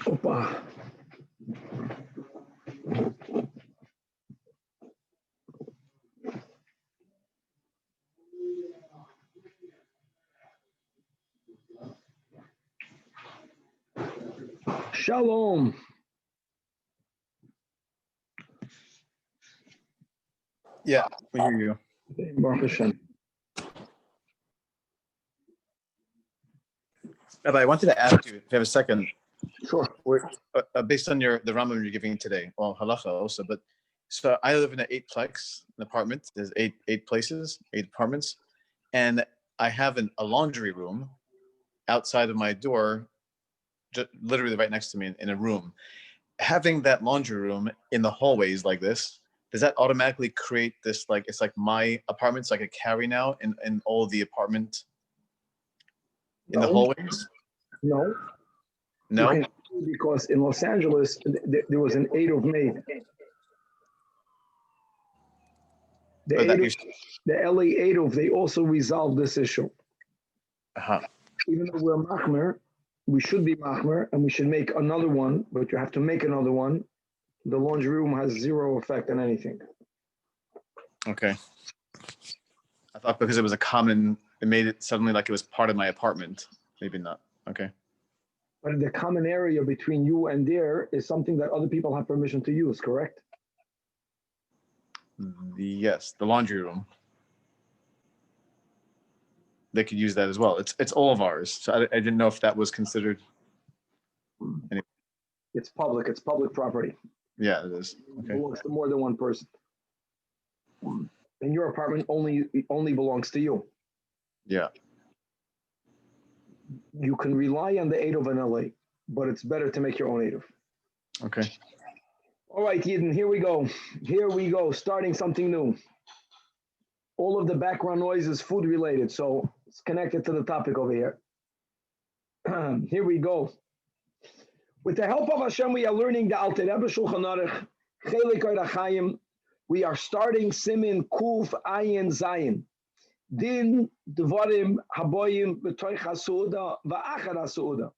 Opa. Shalom. Yeah, we hear you. Baruch Hashem. Rabbi, I wanted to ask you if you have a second. Sure. Based on the Rambam you're giving today, well, halacha also, but so I live in an 8-plex, an apartment. There's eight places, 8 apartments, and I have a laundry room outside of my door, literally right next to me in a room. Having that laundry room in the hallways like this, does that automatically create this, like, it's like my apartment's like a carry now in all the apartment in the hallways? No. No? Because in Los Angeles, there was an 8 of May. The LA 8 of, they also resolved this issue. Uh-huh. Even though we're machmer, we should be machmer, and we should make another one, but you have to make another one. The laundry room has zero effect on anything. Okay. I thought because it was it made it suddenly like it was part of my apartment. Maybe not. Okay. But the common area between you and there is something that other people have permission to use, correct? Yes, the laundry room. They could use that as well. It's all of ours. So I didn't know if that was considered. It's public. It's public property. Yeah, it is. Okay. It belongs to more than one person. And your apartment only belongs to you. Yeah. You can rely on the 8 of an LA, but it's better to make your own 8 of. Okay. All right, Yidden, here we go. Here we go, starting something new. All of the background noise is food related, so it's connected to the topic over here. Here we go. With the help of Hashem, we are learning the Alter Rebbe Shulchan Aruch, Chelik Orach Chaim. We are starting Simin Kuf Ayin Zayin. Din Dvarim Haboyim B'toich HaSu'uda V'achar HaSu'uda.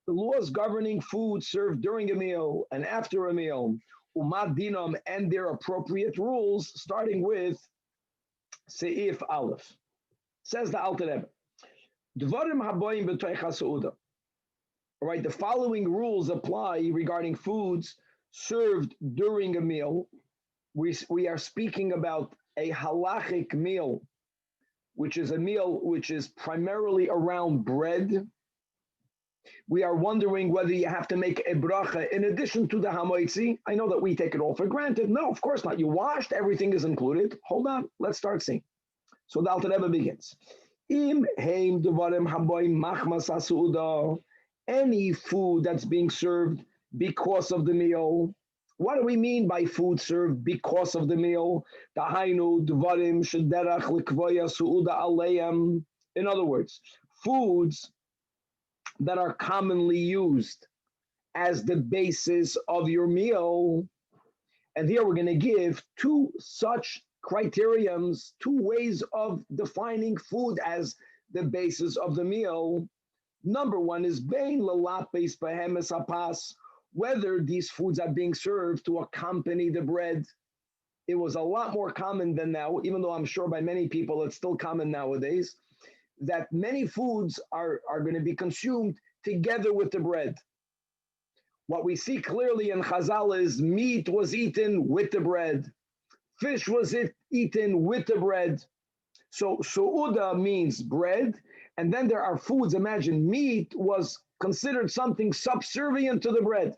The laws governing food served during a meal and after a meal, Umad Dinam, and their appropriate rules, starting with Seif Aleph. Says the Alter Rebbe, Dvarim Haboyim B'toich HaSu'uda. All right, the following rules apply regarding foods served during a meal. We are speaking about a halachic meal, which is a meal which is primarily around bread. We are wondering whether you have to make a bracha in addition to the hamoitzi. I know that we take it all for granted. No, of course not. You washed, everything is included. Hold on, let's start seeing. So the Alter Rebbe begins. Im heim devarim haboim machmas hasu'uda. Any food that's being served because of the meal. What do we mean by food served because of the meal? In other words, foods that are commonly used as the basis of your meal. And here we're going to give 2 such criterions, 2 ways of defining food as the basis of the meal. Number 1 is bein lalapes behemes hapas, whether these foods are being served to accompany the bread. It was a lot more common than now, even though I'm sure by many people it's still common nowadays, that many foods are going to be consumed together with the bread. What we see clearly in Chazal is meat was eaten with the bread. Fish was eaten with the bread. So su'uda means bread. And then there are foods, imagine meat was considered something subservient to the bread.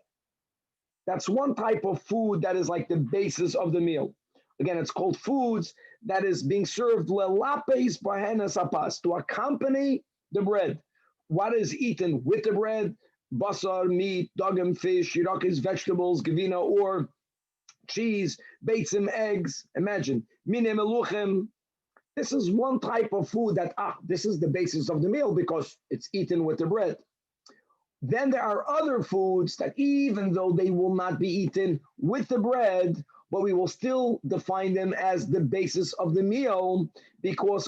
That's one type of food that is like the basis of the meal. Again, it's called foods that is being served lelapes bahenas apas, to accompany the bread. What is eaten with the bread? Basar, meat, dagim, fish, yirakis, vegetables, gavina, or cheese, beitzim, eggs. Imagine, mine meluchem. This is one type of food that, this is the basis of the meal because it's eaten with the bread. Then there are other foods that even though they will not be eaten with the bread, but we will still define them as the basis of the meal because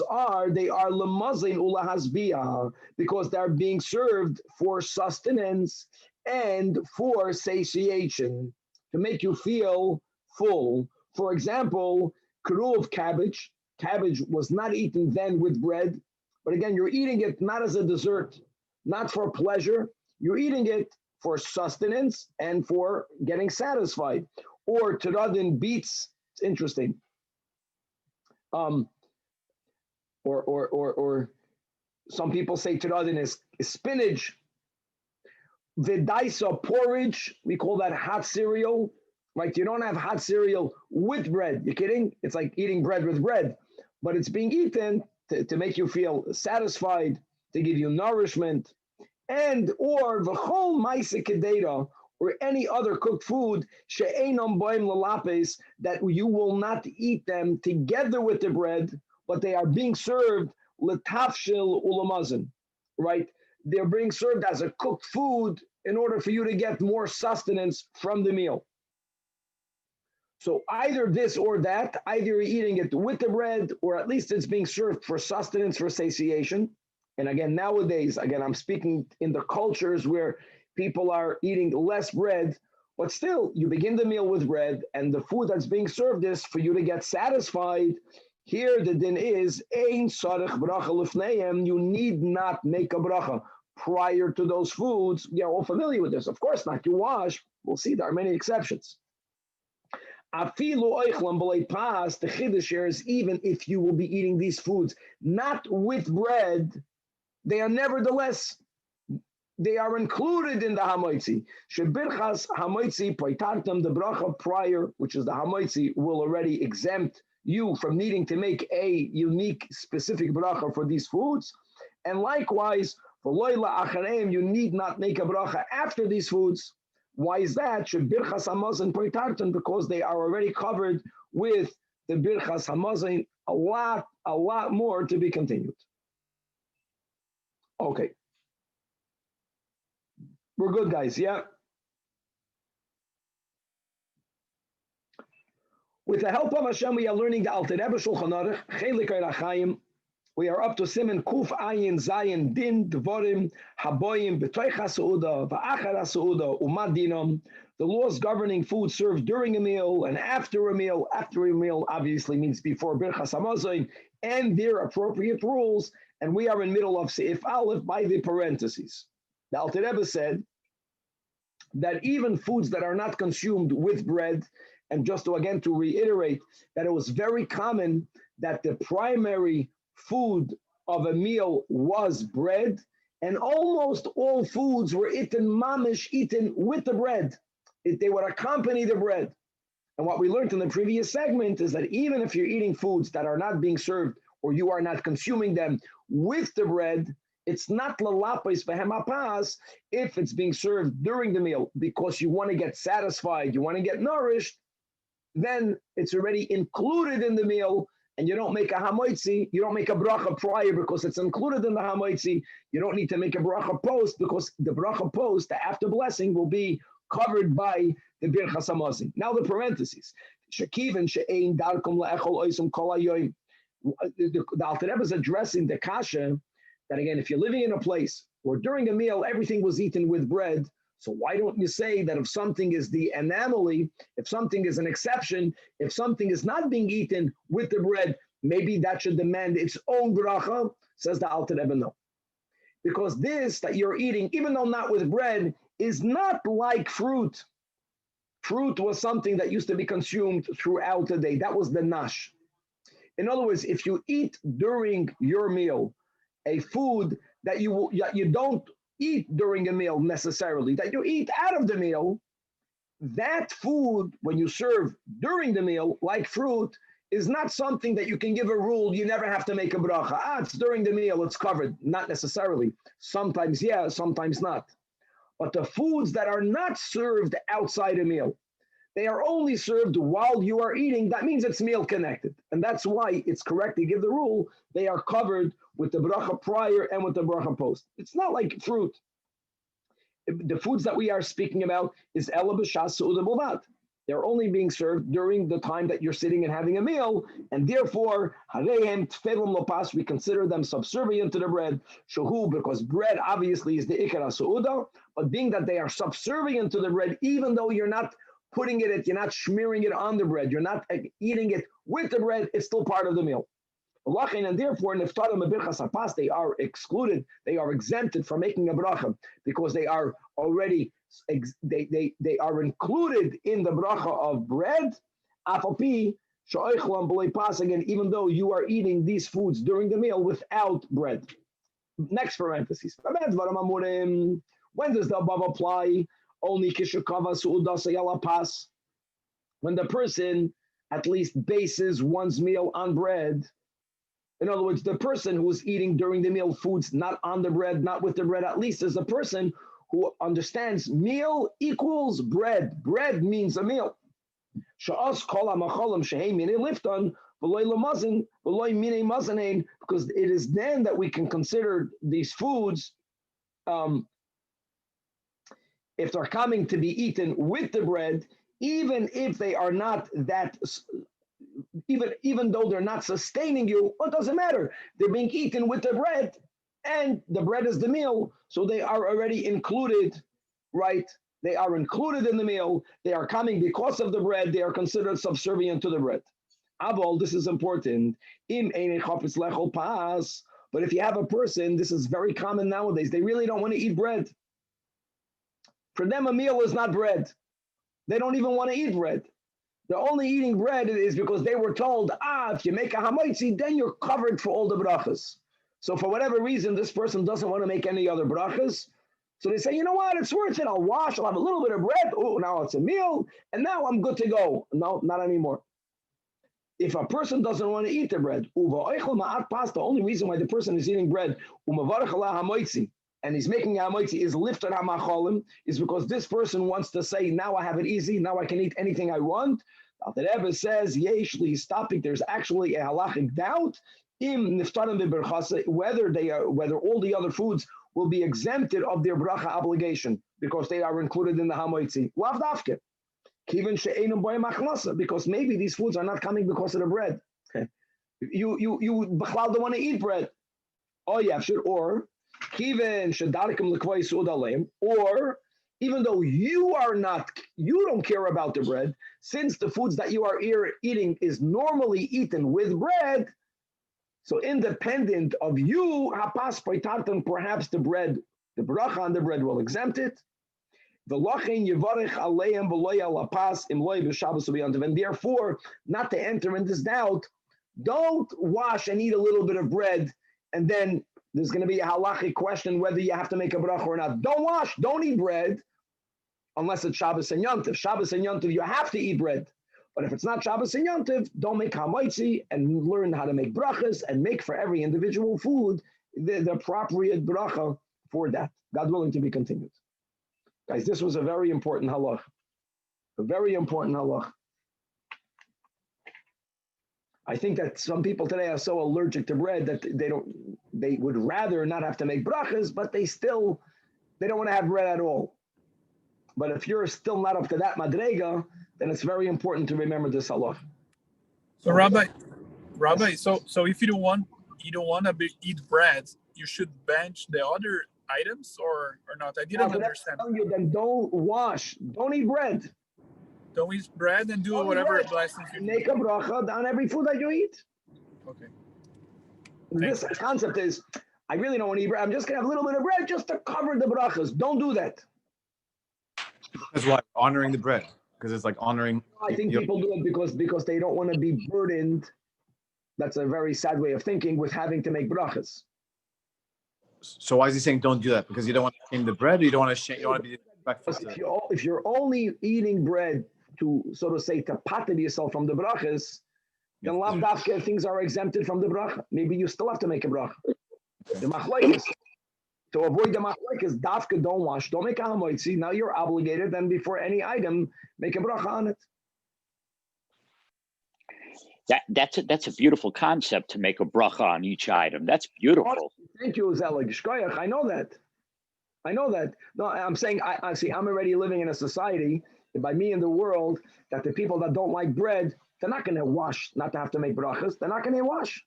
they are lemazin ulahasbiyah, because they're being served for sustenance and for satiation, to make you feel full. For example, keruv, cabbage. Cabbage was not eaten then with bread, but again, you're eating it not as a dessert, not for pleasure. You're eating it for sustenance and for getting satisfied. Or teradin, beets. It's interesting. Or some people say teradin is spinach. Vidaisa, porridge. We call that hot cereal. Right? You don't have hot cereal with bread. You kidding? It's like eating bread with bread, but it's being eaten to make you feel satisfied, to give you nourishment. And or v'chol ma'aseh kedera, or any other cooked food she'einam boim lalapes, that you will not eat them together with the bread, but they are being served letafshil ulamazin, right? They're being served as a cooked food in order for you to get more sustenance from the meal. So either this or that, either you're eating it with the bread, or at least it's being served for sustenance, for satiation. And again, nowadays, I'm speaking in the cultures where people are eating less bread, but still, you begin the meal with bread, and the food that's being served is for you to get satisfied. Here, the din is, ein sarich bracha lifneim, you need not make a bracha prior to those foods. You're all familiar with this. Of course not. You wash. We'll see there are many exceptions. Afilu oichlam b'lei pas, the chiddush here is even if you will be eating these foods not with bread, they are nevertheless, they are included in the hamoitzi. Shebirchas hamoitzi poitartam, the bracha prior, which is the hamoitzi, will already exempt you from needing to make a unique, specific bracha for these foods. And likewise, for loyla achareim, you need not make a bracha after these foods. Why is that? Shebirchas hamazon poitartam, because they are already covered with the birchas hamazon. A lot more to be continued. Okay. We're good, guys, yeah? With the help of Hashem, we are learning the Alter Rebbe Shulchan Aruch, Chelik Eirachayim. We are up to Siman Kuf Ayin Zayin Din Dvorim Haboyim B'toich HaSeuda V'achar HaSeuda Umadinam. The laws governing food served during a meal and after a meal. After a meal obviously means before Birchas Hamazon, and their appropriate rules. And we are in middle of Seif Aleph by the parentheses. The Alter Rebbe said that even foods that are not consumed with bread, and just to reiterate that it was very common that the primary food of a meal was bread, and almost all foods were eaten with the bread. They would accompany the bread. And what we learned in the previous segment is that even if you're eating foods that are not being served or you are not consuming them with the bread, it's not lalapis v'hemapas if it's being served during the meal because you want to get satisfied, you want to get nourished, then it's already included in the meal, and you don't make a hamoitzi, you don't make a bracha prior because it's included in the hamoitzi. You don't need to make a bracha post because the bracha post, the after blessing, will be covered by the birchas hamazon. Now the parentheses. Shekiven she'ein darkum la'echol oisum kol hayoyim. The Alter Rebbe is addressing the kasha that again, if you're living in a place where during a meal everything was eaten with bread, so why don't you say that if something is the anomaly, if something is an exception, if something is not being eaten with the bread, maybe that should demand its own bracha? Says the Alter Rebbe, no. Because this that you're eating, even though not with bread, is not like fruit. Fruit was something that used to be consumed throughout the day. That was the nash. In other words, if you eat during your meal a food that you don't eat during a meal necessarily, that you eat out of the meal, that food, when you serve during the meal, like fruit, is not something that you can give a rule, you never have to make a bracha. It's during the meal, it's covered. Not necessarily. Sometimes yeah, sometimes not. But the foods that are not served outside a meal, They are only served while you are eating. That means it's meal connected. And that's why it's correct to give the rule. They are covered with the bracha prior and with the bracha post. It's not like fruit. The foods that we are speaking about is ela b'shas seuda b'lvad. They're only being served during the time that you're sitting and having a meal, and therefore, harehem tfelim lopas, we consider them subservient to the bread. Shahu, because bread obviously is the ikar seuda, but being that they are subservient to the bread, even though you're not putting it, you're not smearing it on the bread, you're not eating it with the bread, it's still part of the meal. And therefore, they are excluded, they are exempted from making a bracha because they are already they are included in the bracha of bread. Again, even though you are eating these foods during the meal without bread. Next parenthesis. When does the above apply? Only when the person at least bases one's meal on bread. In other words, the person who is eating during the meal foods not on the bread, not with the bread, at least is a person who understands meal equals bread. Bread means a meal. Because it is then that we can consider these foods, if they're coming to be eaten with the bread, even if they are not that, even though they're not sustaining you, it doesn't matter. They're being eaten with the bread, and the bread is the meal, so they are already included, right? They are included in the meal. They are coming because of the bread. They are considered subservient to the bread. Abol, this is important. But if you have a person, this is very common nowadays, they really don't want to eat bread. For them, a meal is not bread. They don't even want to eat bread. They're only eating bread is because they were told, if you make a hamaitzi, then you're covered for all the brachas. So for whatever reason, this person doesn't want to make any other brachas. So they say, you know what, it's worth it. I'll wash, I'll have a little bit of bread. Oh, now it's a meal, and now I'm good to go. No, not anymore. If a person doesn't want to eat the bread, the only reason why the person is eating bread, and he's making a hamaitzi is lifted hamacholim, is because this person wants to say, now I have it easy, now I can eat anything I want. The Rebbe says, he's stopping. There's actually a halachic doubt whether all the other foods will be exempted of their bracha obligation because they are included in the hamaitzi. Because maybe these foods are not coming because of the bread. Okay. You don't want to eat bread. Oh yeah, sure. Or even though you don't care about the bread, since the foods that you are eating is normally eaten with bread, so independent of you, perhaps the bread, the bracha on the bread will exempt it. And therefore, not to enter in this doubt, don't wash and eat a little bit of bread, and then there's going to be a halachic question whether you have to make a bracha or not. Don't wash, don't eat bread, unless it's Shabbos and Yontif. Shabbos and Yontif, you have to eat bread. But if it's not Shabbos and Yontif, don't make hamaitzi and learn how to make brachas and make for every individual food the appropriate bracha for that. God willing, to be continued. Guys, this was a very important halach. A very important halach. I think that some people today are so allergic to bread that they would rather not have to make brachas, but they don't want to have bread at all. But if you're still not up to that madrega, then it's very important to remember this halach. So Rabbi, so if you don't want to eat bread, you should bench the other items or not? I didn't understand. You, then don't wash, don't eat bread. Don't eat bread and do whatever blessings you make a bracha on every food that you eat. Okay. This concept is, I really don't want to eat bread. I'm just going to have a little bit of bread just to cover the brachas. Don't do that. That's why honoring the bread, because it's like honoring. I think people do it because they don't want to be burdened. That's a very sad way of thinking, with having to make brachas. So why is he saying don't do that? Because you don't want to shame the bread, or you don't want to shame, you want to be respectful. If you're only eating bread to, so to say, to pater yourself from the brachas, then lav dafka things are exempted from the bracha. Maybe you still have to make a bracha. The machlokes. to avoid the machlekes, dafka don't wash, don't make a hamoitzi. Now you're obligated, then before any item, make a bracha on it. That's a beautiful concept to make a bracha on each item. That's beautiful. Thank you, Zajac. I know that. No, I'm saying, I see, I'm already living in a society, by me in the world, that the people that don't like bread, they're not going to wash, not to have to make brachas. They're not going to wash.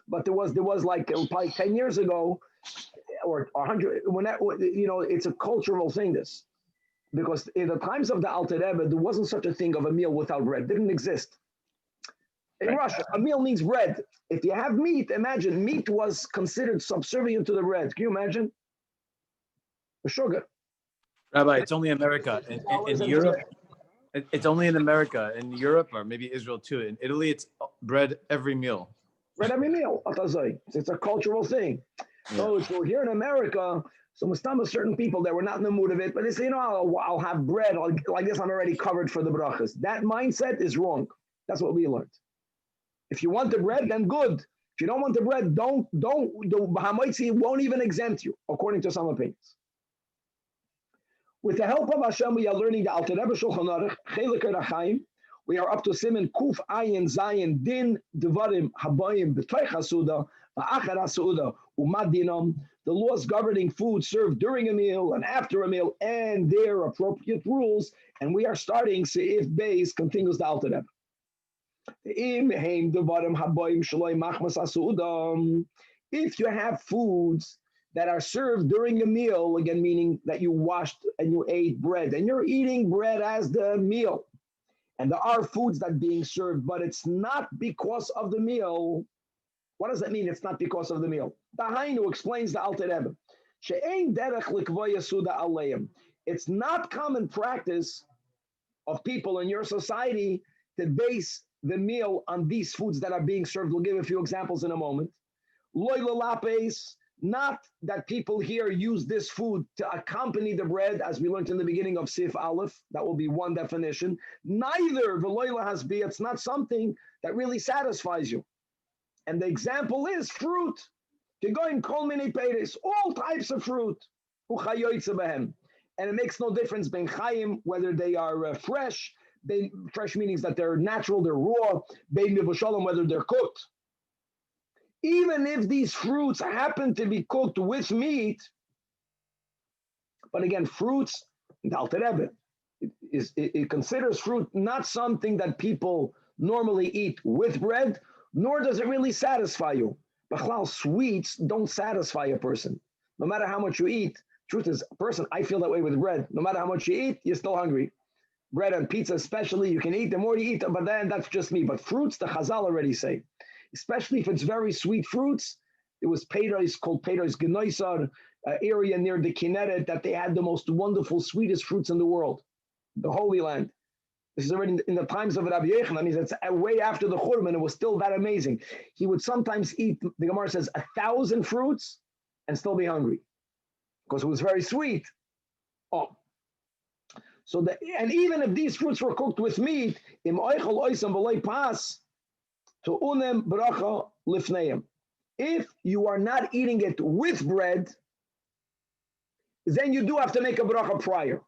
But there was like probably 10 years ago, or 100, when that, it's a cultural thing, this. Because in the times of the Alter Rebbe, there wasn't such a thing of a meal without bread. It didn't exist. In Russia, a meal means bread. If you have meat, imagine, meat was considered subservient to the bread. Can you imagine? The sugar. Rabbi, it's only America. In Europe, it's only in America. In Europe, or maybe Israel too. In Italy, it's bread every meal. Bread every meal. It's a cultural thing. So here in America, certain people that were not in the mood of it, but they say, I'll have bread. Like this, I'm already covered for the brachas. That mindset is wrong. That's what we learned. If you want the bread, then good. If you don't want the bread, don't. The Hamaitzi won't even exempt you, according to some opinions. With the help of Hashem, we are learning the Alter Rebbe Shulchan Aruch, Chelik Rachaim. We are up to Siman Kuf Ayin Zayin Din Devarim Habayim B'Toich HaSuda V'Achar HaSuda U'Mad Dinam. The laws governing food served during a meal and after a meal and their appropriate rules. And we are starting Seif Beis, continues the Alter Rebbe. If you have foods that are served during a meal, again, meaning that you washed and you ate bread, and you're eating bread as the meal, and there are foods that are being served, but it's not because of the meal. What does that mean? It's not because of the meal. Dahainu explains the Alter Rebbe. It's not common practice of people in your society to base the meal on these foods that are being served. We'll give a few examples in a moment. Not that people here use this food to accompany the bread, as we learned in the beginning of Sif Aleph. That will be one definition. Neither v'loila has be. It's not something that really satisfies you. And the example is fruit. You go in kol mini peiris, all types of fruit. And it makes no difference ben chayim, whether they are fresh. Fresh means that they're natural, they're raw. Ben mivushalim, whether they're cooked. Even if these fruits happen to be cooked with meat, but again, fruits, the Alter Rebbe, it considers fruit not something that people normally eat with bread, nor does it really satisfy you. But sweets don't satisfy a person. No matter how much you eat, truth is, a person, I feel that way with bread. No matter how much you eat, you're still hungry. Bread and pizza especially, you can eat, the more you eat, but then that's just me. But fruits, the Chazal already say, especially if it's very sweet fruits. It was Peris, called Peris Genoisar, area near the Kinneret, that they had the most wonderful, sweetest fruits in the world, the Holy Land. This is already in the times of Rabbi Yochanan. I mean, it's way after the Churban. It was still that amazing. He would sometimes eat, the Gemara says, 1,000 fruits and still be hungry because it was very sweet. So and even if these fruits were cooked with meat, im oichel oisam v'loy pas, to unem bracha lifneim. If you are not eating it with bread, then you do have to make a bracha prior.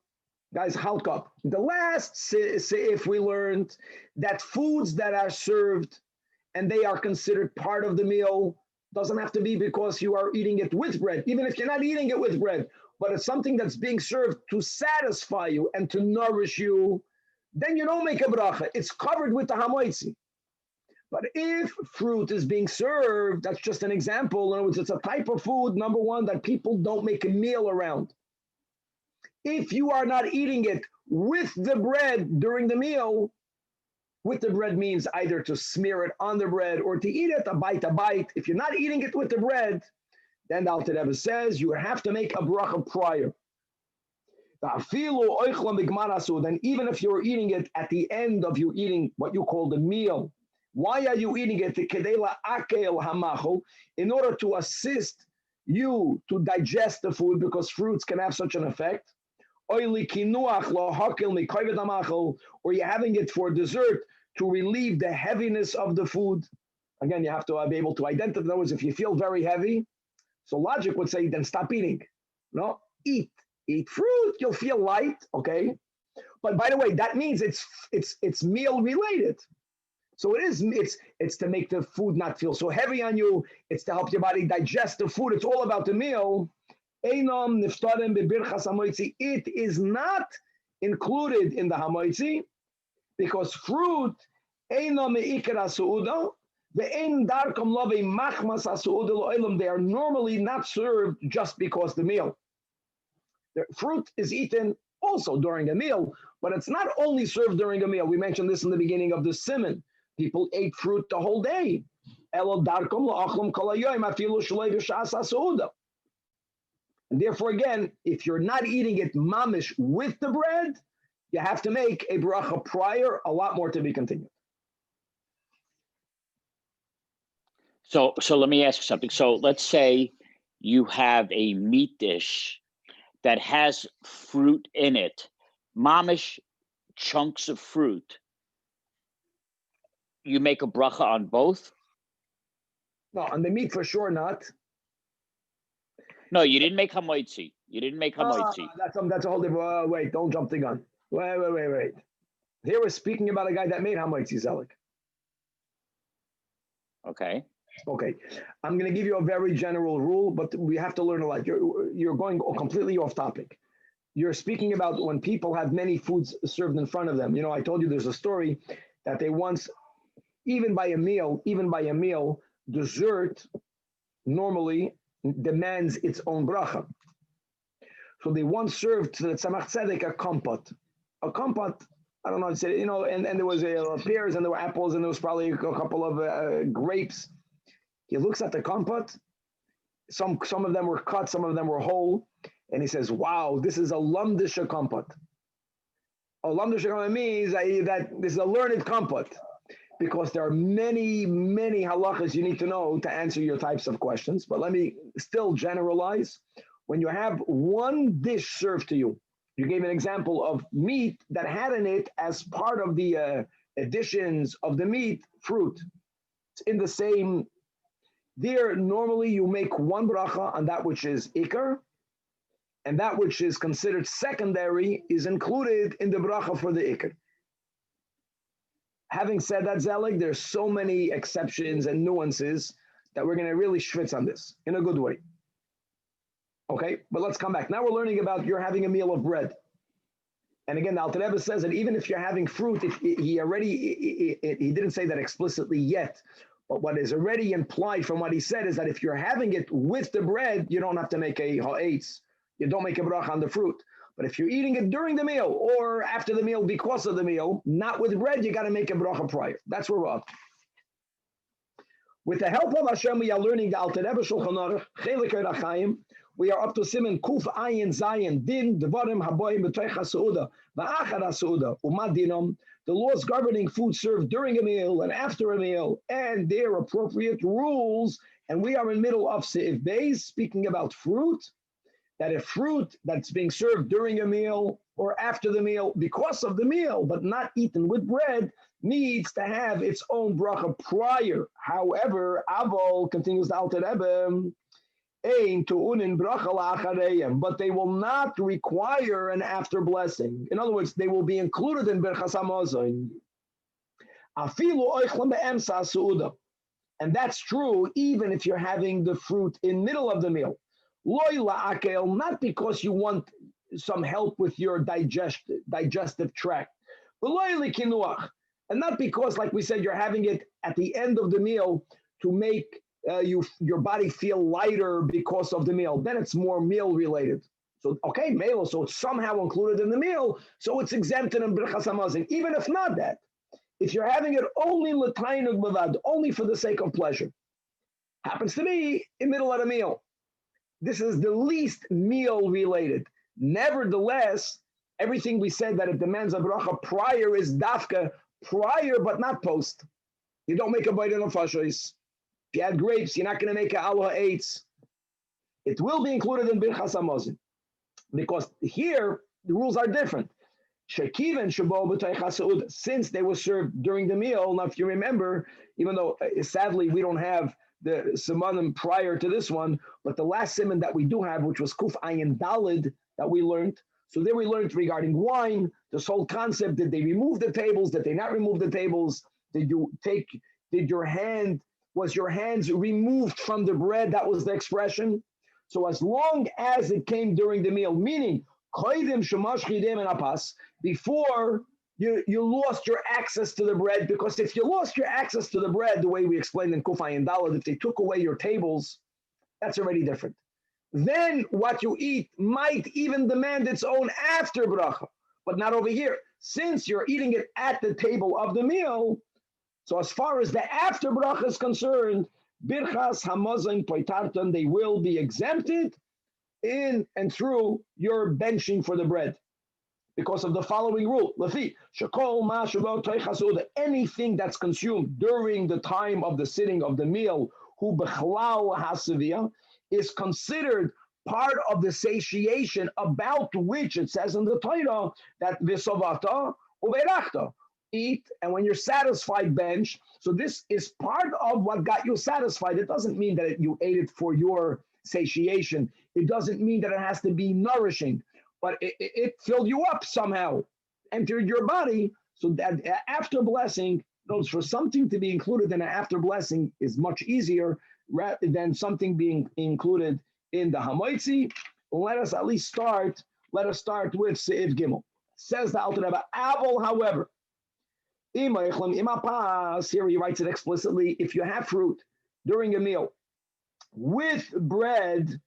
Guys, halt up. The last seif we learned that foods that are served and they are considered part of the meal doesn't have to be because you are eating it with bread, even if you're not eating it with bread, but it's something that's being served to satisfy you and to nourish you, then you don't make a bracha. It's covered with the hamoitzi. But if fruit is being served, that's just an example. In other words, it's a type of food, number one, that people don't make a meal around. If you are not eating it with the bread during the meal, with the bread means either to smear it on the bread or to eat it a bite. If you're not eating it with the bread, then the Alter Rebbe says you have to make a bracha prior. Then even if you're eating it at the end of you eating what you call the meal, why are you eating it? In order to assist you to digest the food, because fruits can have such an effect. Or you're having it for dessert to relieve the heaviness of the food. Again, you have to be able to identify those. If you feel very heavy, So logic would say, then stop eating. No, eat fruit. You'll feel light, okay? But by the way, that means it's meal related. So it's to make the food not feel so heavy on you. It's to help your body digest the food. It's all about the meal. It is not included in the hamoitzi because fruit they are normally not served just because the meal. The fruit is eaten also during a meal, but it's not only served during a meal. We mentioned this in the beginning of the simon. People ate fruit the whole day. And therefore, again, if you're not eating it mamish with the bread, you have to make a bracha prior, a lot more to be continued. So let me ask you something. So let's say you have a meat dish that has fruit in it, mamish chunks of fruit. You make a bracha on both? No, on the meat for sure not. No, you didn't make hamoitzi. You didn't make hamoitzi. That's a whole different. Wait, don't jump the gun. Wait. Here we're speaking about a guy that made hamoitzi, Zajac. Okay. Okay, I'm going to give you a very general rule, but we have to learn a lot. You're going completely off topic. You're speaking about when people have many foods served in front of them. You know, I told you there's a story that they once, even by a meal, dessert normally demands its own bracha. So they once served to the tzemach tzedek a kompot. A kompot, I don't know how to say it, you know, and there was pears and there were apples and there was probably a couple of grapes. He looks at the kompot. Some of them were cut, some of them were whole, and he says, "Wow, this is a lamdisha kompot." A lamdisha kompot means that this is a learned kompot, because there are many halachas you need to know to answer your types of questions. But let me still generalize. When you have one dish served to you, you gave an example of meat that had in it, as part of the additions of the meat, fruit. It's in the same. There, normally you make one bracha on that which is ikar, and that which is considered secondary is included in the bracha for the ikar. Having said that, Zajac, there's so many exceptions and nuances that we're going to really schwitz on this in a good way. Okay, but let's come back. Now we're learning about you're having a meal of bread. And again, the Alter Rebbe says that even if you're having fruit, he didn't say that explicitly yet. But what is already implied from what he said is that if you're having it with the bread, you don't have to make a ha'etz. You don't make a bracha on the fruit. But if you're eating it during the meal or after the meal because of the meal, not with bread, you got to make a bracha prior. That's where we're up. With the help of Hashem, we are learning the Alter Rebbe Shulchan Aruch, Chelik Rachayim. We are up to Siman Kuf Ayin Zayin Din Devarim Haboyim B'Toich HaSeuda V'Achar HaSeuda U'Ma Dinom. The laws governing food served during a meal and after a meal and their appropriate rules. And we are in the middle of Seif Beis, speaking about fruit, that if fruit that's being served during a meal or after the meal because of the meal, but not eaten with bread, needs to have its own bracha prior. However, Avol, continues the Alter Rebbe, but they will not require an after blessing. In other words, they will be included in Birchas Hamazon. And that's true even if you're having the fruit in middle of the meal. Not because you want some help with your digestive tract, and not because, like we said, you're having it at the end of the meal to make your body feel lighter because of the meal. Then it's more meal related. So okay, meal, so it's somehow included in the meal, so it's exempted in Birchas Hamazon. Even if not that, if you're having it only l'tainug b'vad, only for the sake of pleasure, happens to be in middle of a meal. This is the least meal related. Nevertheless, everything we said that it demands a bracha prior is dafka prior, but not post. You don't make a bite on fashos. If you had grapes, you're not going to make a aliyah eitz. It will be included in Birchas Hamazon, because here the rules are different. Since they were served during the meal. Now, if you remember, even though sadly we don't have the simanim prior to this one, but the last siman that we do have, which was Kuf Ayin Dalid, that we learned. So there we learned regarding wine, this whole concept, did they remove the tables? Did they not remove the tables? Was your hands removed from the bread? That was the expression. So as long as it came during the meal, meaning before you lost your access to the bread, because if you lost your access to the bread, the way we explained in Kufay and Dalad, if they took away your tables, that's already different. Then what you eat might even demand its own after bracha, but not over here. Since you're eating it at the table of the meal, so as far as the after bracha is concerned, birchas hamazon poitarton, they will be exempted in and through your benching for the bread, because of the following rule: anything that's consumed during the time of the sitting of the meal, hu bechlal hasavia, is considered part of the satiation about which it says in the Torah that v'sovata uberachta, eat, and when you're satisfied, bench. So this is part of what got you satisfied. It doesn't mean that you ate it for your satiation. It doesn't mean that it has to be nourishing, but it filled you up somehow, entered your body. So that after blessing, those for something to be included in an after blessing is much easier rather than something being included in the Hamoitzi. Let us at least start. Let us start with Seif Gimel. Says the Alter Rebbe, Avol, however, here he writes it explicitly, if you have fruit during a meal with bread,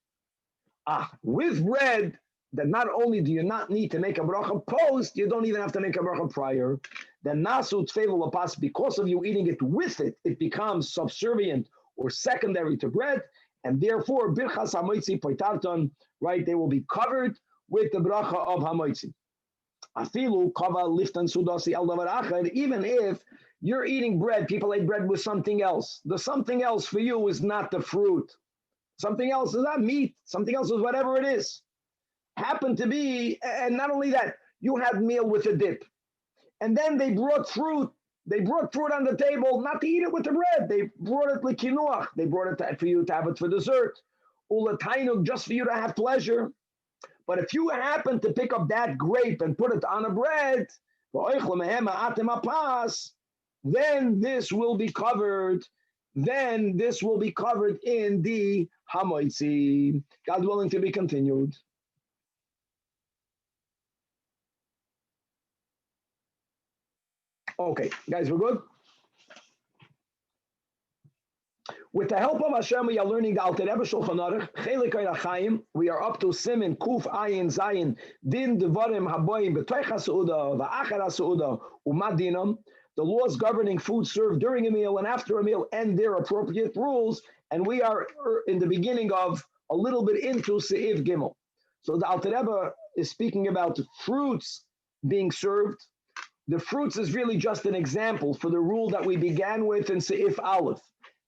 then not only do you not need to make a bracha post, you don't even have to make a bracha prior. Then nasu tefillah lapas, because of you eating it with it, it becomes subservient or secondary to bread, and therefore birchas hamoitzi poitarton, right? They will be covered with the bracha of hamoitzi. Afilu kava liftan sudasi al davar achad. Even if you're eating bread, people ate bread with something else. The something else for you is not the fruit. Something else is not meat. Something else is whatever it is. Happened to be, and not only that, you had meal with a dip, and then they brought fruit. They brought fruit on the table, not to eat it with the bread. They brought it like kinuach. They brought it for you to have it for dessert. Ulatainuk, just for you to have pleasure. But if you happen to pick up that grape and put it on a bread, then this will be covered. Then this will be covered in the hamoitzi. God willing, to be continued. Okay, guys, we're good? With the help of Hashem, we are learning the Alter Rebbe Shulchan Aruch, Chelik Chaim. We are up to Simin, Kuf, Ayin, Zayin, Din, Devarim, Haboyim, B'toich HaSeuda, V'achar HaSeuda, Umadinam, the laws governing food served during a meal and after a meal and their appropriate rules. And we are in the beginning of a little bit into Seif Gimel. So the Alter Rebbe is speaking about fruits being served. The fruits is really just an example for the rule that we began with in Seif Aleph.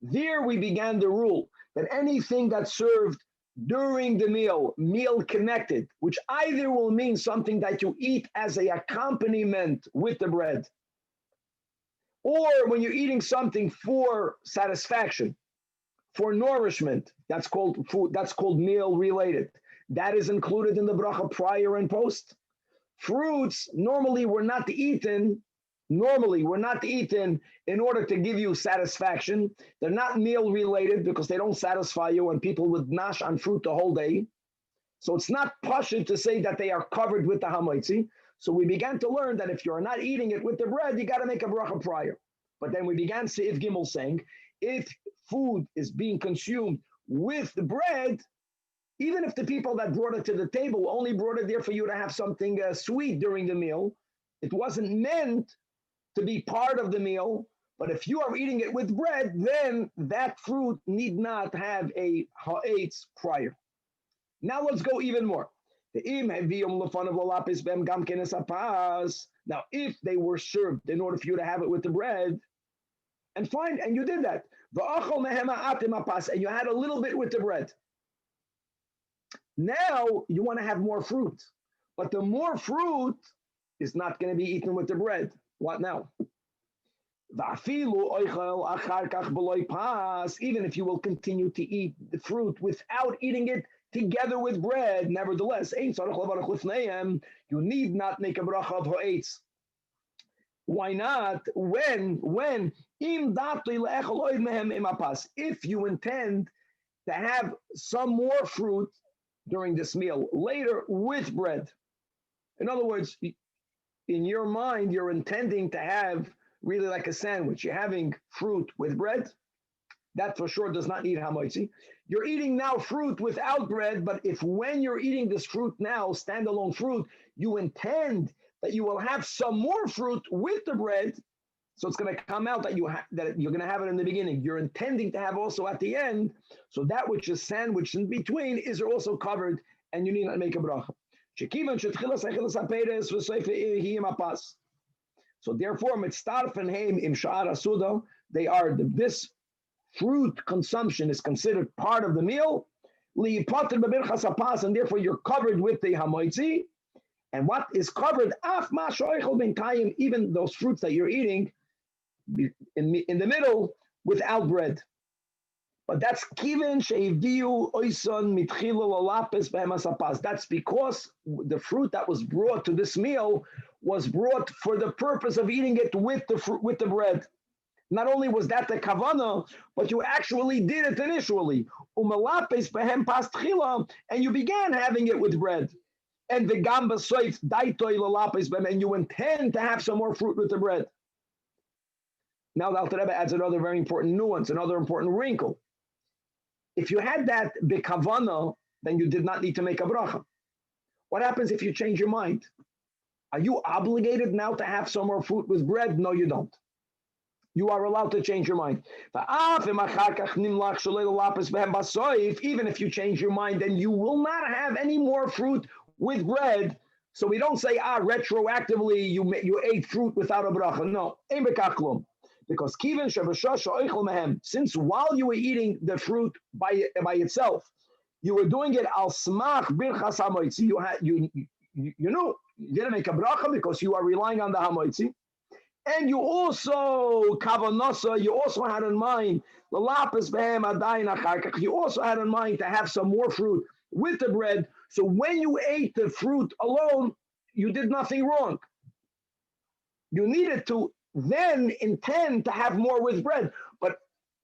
There we began the rule that anything that's served during the meal connected, which either will mean something that you eat as an accompaniment with the bread, or when you're eating something for satisfaction, for nourishment, that's called food, that's called meal related. That is included in the bracha prior and post. Fruits normally were not eaten in order to give you satisfaction. They're not meal related because they don't satisfy you, and people would nash on fruit the whole day. So it's not pashut to say that they are covered with the hamoitzi. So we began to learn that if you're not eating it with the bread, you got to make a bracha prior. But then we began Seif Gimel saying, if food is being consumed with the bread, even if the people that brought it to the table only brought it there for you to have something sweet during the meal, it wasn't meant to be part of the meal. But if you are eating it with bread, then that fruit need not have a ha'etz prior. Now let's go even more. Now, if they were served in order for you to have it with the bread, and fine, and you did that, and you had a little bit with the bread. Now you want to have more fruit, but the more fruit is not going to be eaten with the bread. What now? Even if you will continue to eat the fruit without eating it together with bread, nevertheless, you need not make a bracha of ha'etz. Why not? If you intend to have some more fruit during this meal later with bread. In other words, in your mind, you're intending to have really like a sandwich. You're having fruit with bread. That for sure does not need hamotzi. You're eating now fruit without bread, but if when you're eating this fruit now, standalone fruit, you intend that you will have some more fruit with the bread, so it's going to come out that that you're going to have it in the beginning. You're intending to have also at the end, so that which is sandwiched in between is also covered, and you need not make a bracha. So therefore, this fruit consumption is considered part of the meal, and therefore you're covered with the hamoitzi. And what is covered, even those fruits that you're eating in the middle without bread. But that's kiven she'hiviu oison mitchilo lalapes be'emasapas. That's because the fruit that was brought to this meal was brought for the purpose of eating it with the bread. Not only was that the kavana, but you actually did it initially. Umalapes behem pas tchila, and you began having it with bread. And the gamba soif daitoi lalapes behem, and you intend to have some more fruit with the bread. Now the Alter Rebbe adds another very important nuance, another important wrinkle. If you had that bekavana, then you did not need to make a bracha. What happens if you change your mind? Are you obligated now to have some more fruit with bread? No, you don't. You are allowed to change your mind. Even if you change your mind, then you will not have any more fruit with bread. So we don't say, retroactively you ate fruit without a bracha. No, because since while you were eating the fruit by itself, you were doing it al smach birchas hamoitzi. You know you didn't make a bracha because you are relying on the hamoitzi, and you also kavanasa. You also had in mind the lapis behem adayin acharkach. You also had in mind to have some more fruit with the bread. So when you ate the fruit alone, you did nothing wrong. You needed to then intend to have more with bread, but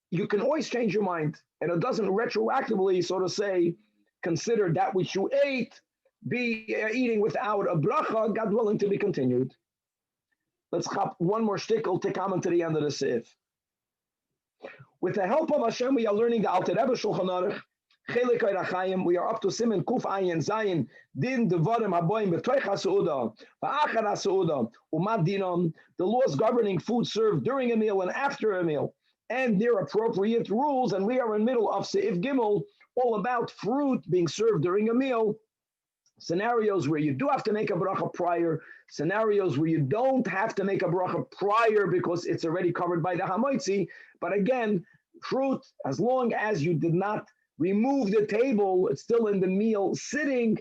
you can always change your mind, and it doesn't retroactively, so to say, consider that which you ate be eating without a bracha, God willing, to be continued. Let's hop one more shtickle to come to the end of the sif. With the help of Hashem, we are learning the Alter Rebbe Shulchan Aruch. We are up to Siman Kuf Ayin Zayin Din Devarim Haboim B'Toich HaSeuda V'Achar HaSeuda Umat Dinam, the laws governing food served during a meal and after a meal, and their appropriate rules. And we are in the middle of Seif Gimel, all about fruit being served during a meal. Scenarios where you do have to make a bracha prior, scenarios where you don't have to make a bracha prior because it's already covered by the hamoitzi. But again, fruit, as long as you did not remove the table, it's still in the meal sitting,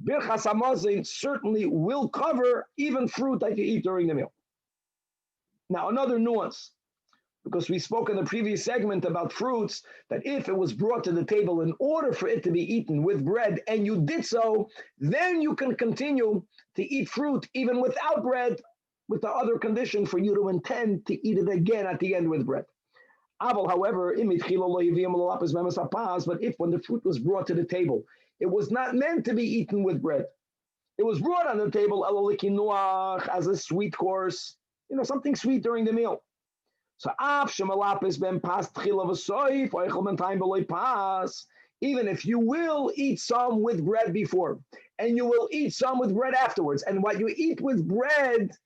birchas hamazon certainly will cover even fruit that you eat during the meal. Now, another nuance, because we spoke in the previous segment about fruits, that if it was brought to the table in order for it to be eaten with bread, and you did so, then you can continue to eat fruit even without bread, with the other condition for you to intend to eat it again at the end with bread. However, but if when the fruit was brought to the table, it was not meant to be eaten with bread, it was brought on the table as a sweet course, something sweet during the meal. So even if you will eat some with bread before, and you will eat some with bread afterwards, and what you eat with bread,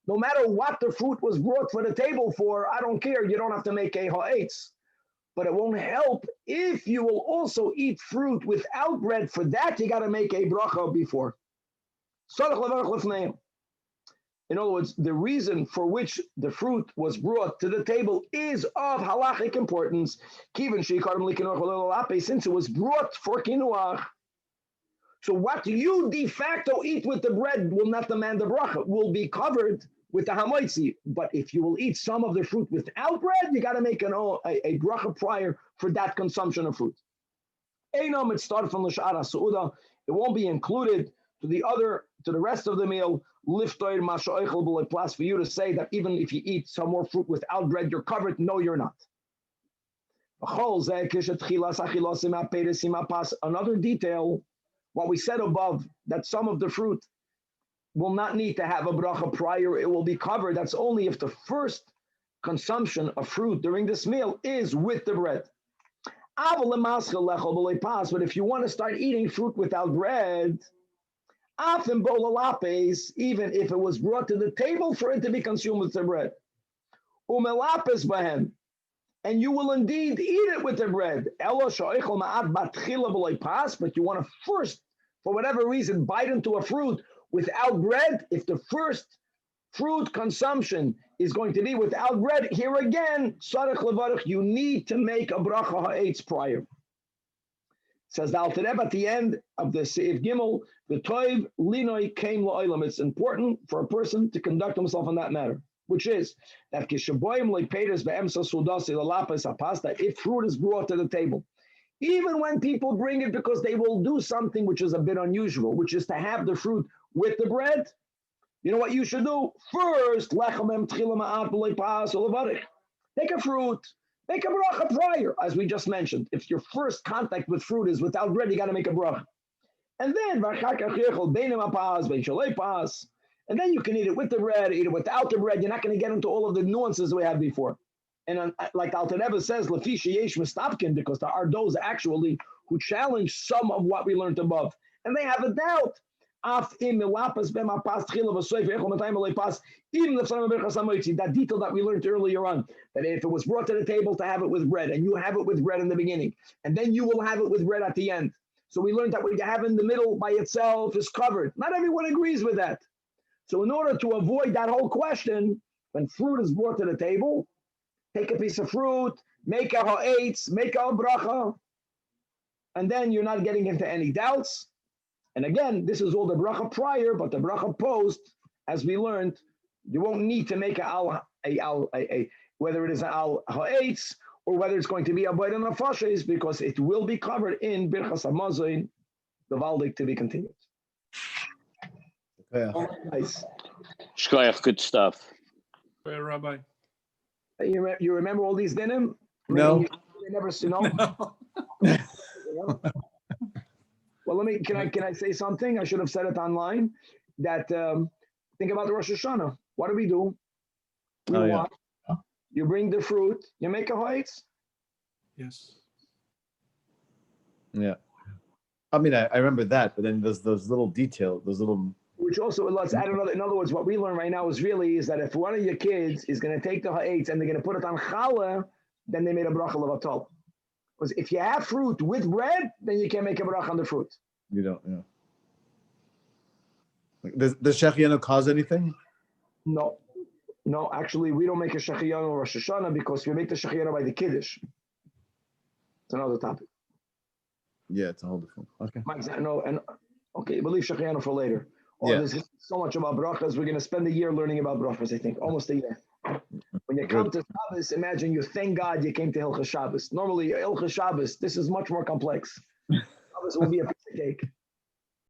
no matter what the fruit was brought for the table for, I don't care, you don't have to make a ha'etz. But it won't help if you will also eat fruit without bread. For that, you got to make a bracha before. In other words, the reason for which the fruit was brought to the table is of halachic importance. Since it was brought for kinuach, so what you de facto eat with the bread will not demand the bracha, will be covered with the hamoitzi. But if you will eat some of the fruit without bread, you got to make a bracha prior for that consumption of fruit. It won't be included to the rest of the meal. For you to say that even if you eat some more fruit without bread, you're covered. No, you're not. Another detail, what we said above, that some of the fruit will not need to have a bracha prior, it will be covered. That's only if the first consumption of fruit during this meal is with the bread. But if you want to start eating fruit without bread, even if it was brought to the table for it to be consumed with the bread, and you will indeed eat it with the bread, but you want to first, for whatever reason, bite into a fruit without bread. If the first fruit consumption is going to be without bread, here again, you need to make a bracha ha'etz prior. Says the Alter Rebbe at the end of the Seif Gimel, the Toiv Linoi came la'olam. It's important for a person to conduct himself in that matter, which is that if fruit is brought to the table, even when people bring it because they will do something which is a bit unusual, which is to have the fruit with the bread, you know what you should do? First, take a fruit, make a bracha prior, as we just mentioned. If your first contact with fruit is without bread, you got to make a bracha. And then, and then you can eat it with the bread, eat it without the bread. You're not going to get into all of the nuances we had before. And like Alter Rebbe says, Lafisha Yesh Mistapkin, because there are those actually who challenge some of what we learned above. And they have a doubt. That detail that we learned earlier on, that if it was brought to the table to have it with bread, and you have it with bread in the beginning, and then you will have it with bread at the end. So we learned that what you have in the middle by itself is covered. Not everyone agrees with that. So in order to avoid that whole question, when fruit is brought to the table, take a piece of fruit, make a ha'etz, make a bracha, and then you're not getting into any doubts. And again, this is all the bracha prior, but the bracha post, as we learned, you won't need to make whether it is al ha'etz or whether it's going to be a bayit and a fashes, because it will be covered in birchas hamazon, the valdik to be continued. Yeah. Oh, nice. Shkoyach, good stuff. Rabbi. You remember all these dinim? No. You never know. Well, can I say something? I should have said it online. That think about the Rosh Hashanah. What do? We want. You bring the fruit. You make a ha'etz. Yes. Yeah. I mean, I remember that, but then there's those little details, Which also, let's add another. In other words, what we learn right now is that if one of your kids is going to take the ha'etz and they're going to put it on challah, then they made a bracha levatol. Because if you have fruit with bread, then you can't make a bracha on the fruit. You don't, yeah. Does Shechianu cause anything? No, actually, we don't make a Shechianu or Rosh Hashanah because we make the Shechianu by the Kiddush. It's another topic. Yeah, it's a whole different. Okay. No, and okay, we'll leave Shechianu for later. There's so much about brachas. We're going to spend a year learning about brachas, I think, almost a year. When you come to Shabbos, imagine you thank God you came to Hilchas Shabbos. Normally, Hilchas Shabbos, this is much more complex. Shabbos will be a piece of cake.